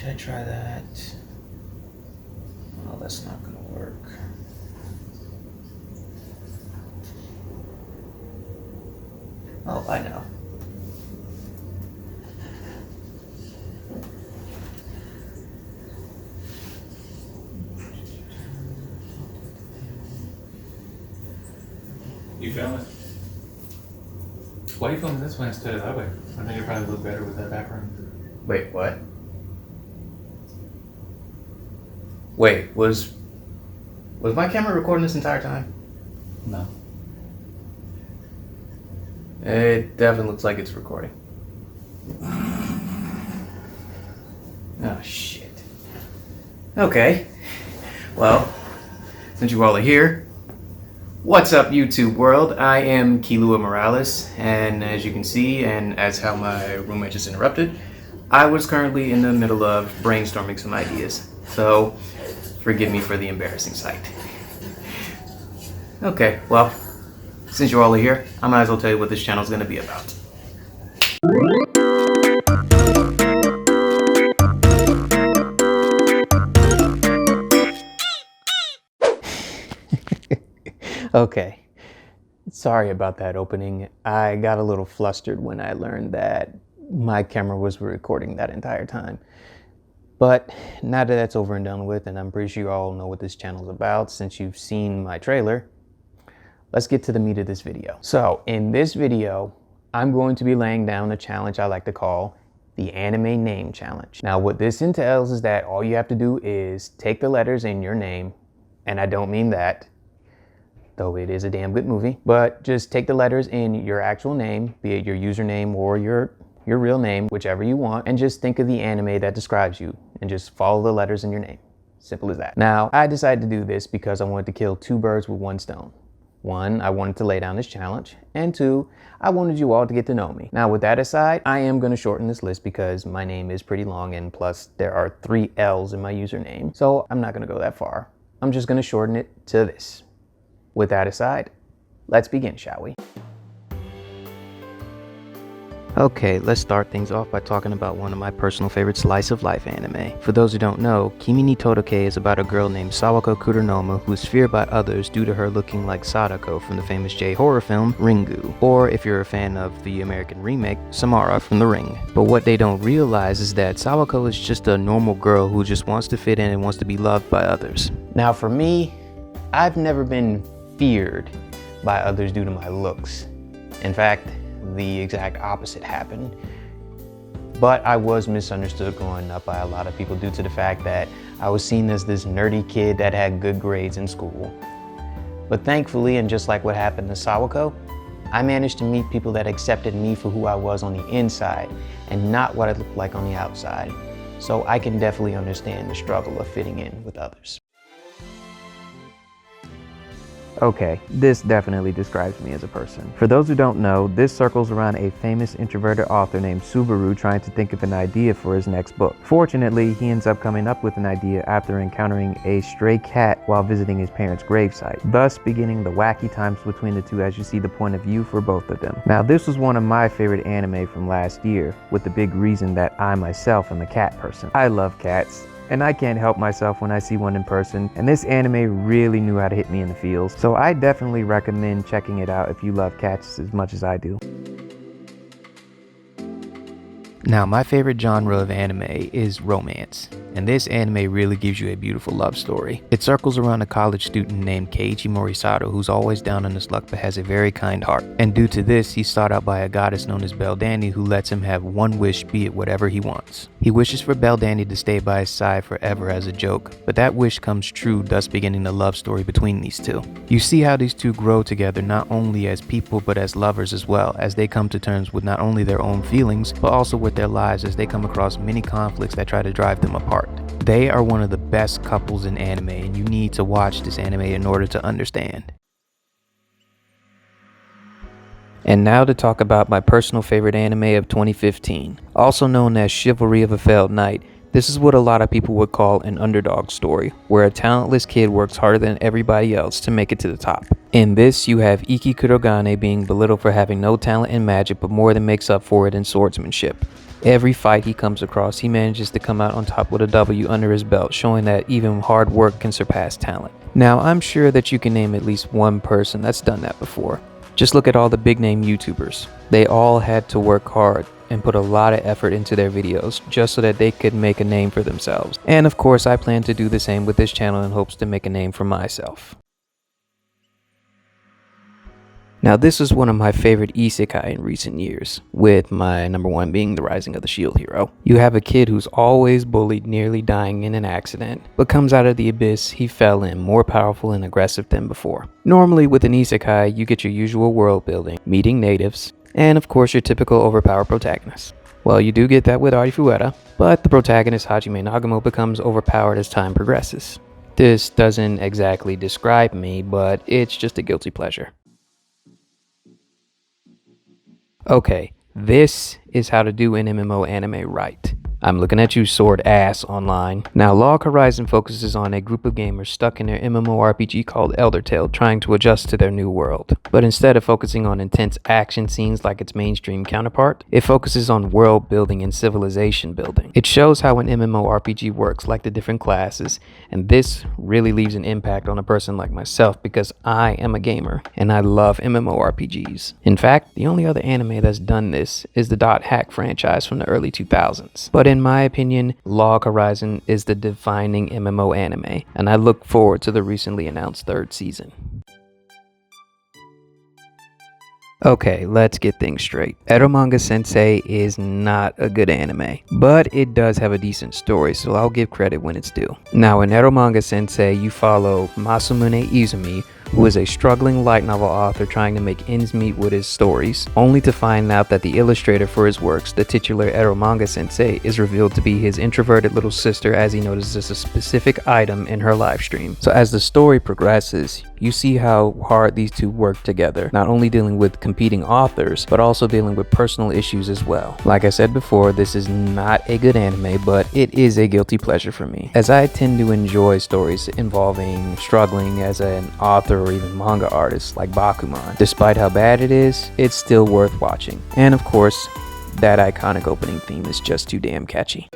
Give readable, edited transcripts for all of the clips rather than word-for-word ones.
Should I try that? Oh, that's not gonna work. Oh, I know. You film it? Why are you filming this one instead of that way? I think it probably look better with that background. Wait, what? Wait, was my camera recording this entire time? No. It definitely looks like it's recording. Oh, shit. Okay. Well, since you all are here, what's up, YouTube world? I am Killua Morales, and as you can see, and as how my roommate just interrupted, I was currently in the middle of brainstorming some ideas. So, forgive me for the embarrassing sight. Okay, well, since you all are here, I might as well tell you what this channel is going to be about. Okay, sorry about that opening. I got a little flustered when I learned that my camera was recording that entire time. But now that that's over and done with, and I'm pretty sure you all know what this channel is about since you've seen my trailer, let's get to the meat of this video. So in this video, I'm going to be laying down a challenge I like to call the anime name challenge. Now what this entails is that all you have to do is take the letters in your name, and I don't mean that, though it is a damn good movie, but just take the letters in your actual name, be it your username or your real name, whichever you want, and just think of the anime that describes you and just follow the letters in your name. Simple as that. Now, I decided to do this because I wanted to kill two birds with one stone. One, I wanted to lay down this challenge, and two, I wanted you all to get to know me. Now, with that aside, I am going to shorten this list because my name is pretty long, and plus there are 3 L's in my username, so I'm not going to go that far. I'm just going to shorten it to this. With that aside, let's begin, shall we? Okay, let's start things off by talking about one of my personal favorite slice of life anime. For those who don't know, Kimi ni Todoke is about a girl named Sawako Kuronoma who is feared by others due to her looking like Sadako from the famous J-horror film Ringu, or if you're a fan of the American remake, Samara from The Ring. But what they don't realize is that Sawako is just a normal girl who just wants to fit in and wants to be loved by others. Now for me, I've never been feared by others due to my looks. In fact, the exact opposite happened. But I was misunderstood growing up by a lot of people due to the fact that I was seen as this nerdy kid that had good grades in school. But thankfully, and just like what happened to Sawako, I managed to meet people that accepted me for who I was on the inside and not what I looked like on the outside. So I can definitely understand the struggle of fitting in with others. Okay, this definitely describes me as a person. For those who don't know, this circles around a famous introverted author named Subaru trying to think of an idea for his next book. Fortunately, he ends up coming up with an idea after encountering a stray cat while visiting his parents' gravesite, thus beginning the wacky times between the two as you see the point of view for both of them. Now, this was one of my favorite anime from last year, with the big reason that I myself am a cat person. I love cats, and I can't help myself when I see one in person, and this anime really knew how to hit me in the feels. So I definitely recommend checking it out if you love cats as much as I do. Now, my favorite genre of anime is romance, and this anime really gives you a beautiful love story. It circles around a college student named Keiichi Morisato who's always down on his luck but has a very kind heart. And due to this, he's sought out by a goddess known as Beldani who lets him have one wish, be it whatever he wants. He wishes for Beldani to stay by his side forever as a joke, but that wish comes true, thus beginning the love story between these two. You see how these two grow together not only as people but as lovers as well, as they come to terms with not only their own feelings but also with their lives as they come across many conflicts that try to drive them apart. They are one of the best couples in anime, and you need to watch this anime in order to understand. And now to talk about my personal favorite anime of 2015. Also known as Chivalry of a Failed Knight, This is what a lot of people would call an underdog story, where a talentless kid works harder than everybody else to make it to the top. In this, you have Iki Kurogane being belittled for having no talent in magic, but more than makes up for it in swordsmanship. Every fight he comes across, he manages to come out on top with a W under his belt, showing that even hard work can surpass talent. Now, I'm sure that you can name at least one person that's done that before. Just look at all the big name YouTubers. They all had to work hard and put a lot of effort into their videos just so that they could make a name for themselves. And of course, I plan to do the same with this channel in hopes to make a name for myself. Now, this is one of my favorite isekai in recent years, with my number one being The Rising of the Shield Hero. You have a kid who's always bullied, nearly dying in an accident, but comes out of the abyss he fell in more powerful and aggressive than before. Normally with an isekai, you get your usual world building, meeting natives, and of course your typical overpowered protagonist. Well, you do get that with Arifuera, but the protagonist Hajime Nagamo becomes overpowered as time progresses. This doesn't exactly describe me, but it's just a guilty pleasure. Okay, this is how to do an MMO anime right. I'm looking at you, sword ass online. Now, Log Horizon focuses on a group of gamers stuck in their MMORPG called Elder Tale, trying to adjust to their new world. But instead of focusing on intense action scenes like its mainstream counterpart, it focuses on world building and civilization building. It shows how an MMORPG works, like the different classes, and this really leaves an impact on a person like myself because I am a gamer and I love MMORPGs. In fact, the only other anime that's done this is the Dot Hack franchise from the early 2000s. But in my opinion, Log Horizon is the defining MMO anime, and I look forward to the recently announced third season. Okay, let's get things straight. Eromanga-sensei is not a good anime, but it does have a decent story, so I'll give credit when it's due. Now, in Eromanga-sensei, you follow Masamune Izumi, who is a struggling light novel author trying to make ends meet with his stories, only to find out that the illustrator for his works, the titular Eromanga-sensei, is revealed to be his introverted little sister as he notices a specific item in her live stream. So as the story progresses, you see how hard these two work together, not only dealing with competing authors, but also dealing with personal issues as well. Like I said before, this is not a good anime, but it is a guilty pleasure for me, as I tend to enjoy stories involving struggling as an author or even manga artist like Bakuman. Despite how bad it is, it's still worth watching. And of course, that iconic opening theme is just too damn catchy.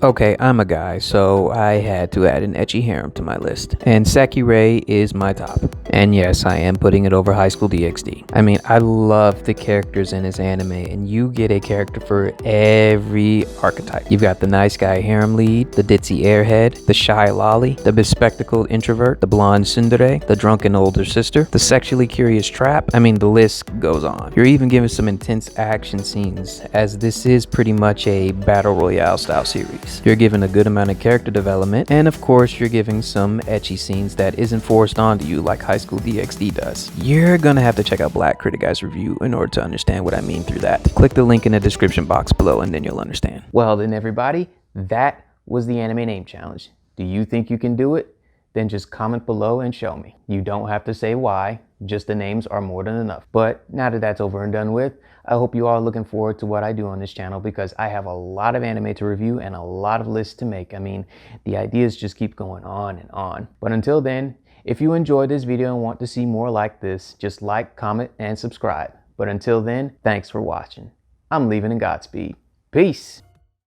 Okay, I'm a guy, so I had to add an ecchi harem to my list. And Sakurai is my top. And yes, I am putting it over High School DxD. I mean, I love the characters in this anime, and you get a character for every archetype. You've got the nice guy harem lead, the ditzy airhead, the shy lolly, the bespectacled introvert, the blonde tsundere, the drunken older sister, the sexually curious trap. I mean, the list goes on. You're even given some intense action scenes, as this is pretty much a battle royale style series. You're given a good amount of character development, and of course you're giving some ecchi scenes that isn't forced onto you like High School DxD does. You're gonna have to check out Black Critic Guy's review in order to understand what I mean through that. Click the link in the description box below and then you'll understand. Well then everybody, that was the anime name challenge. Do you think you can do it? Then just comment below and show me. You don't have to say why, just the names are more than enough. But now that that's over and done with, I hope you all are looking forward to what I do on this channel, because I have a lot of anime to review and a lot of lists to make. I mean, the ideas just keep going on and on. But until then, if you enjoyed this video and want to see more like this, just like, comment, and subscribe. But until then, thanks for watching. I'm leaving in Godspeed. Peace.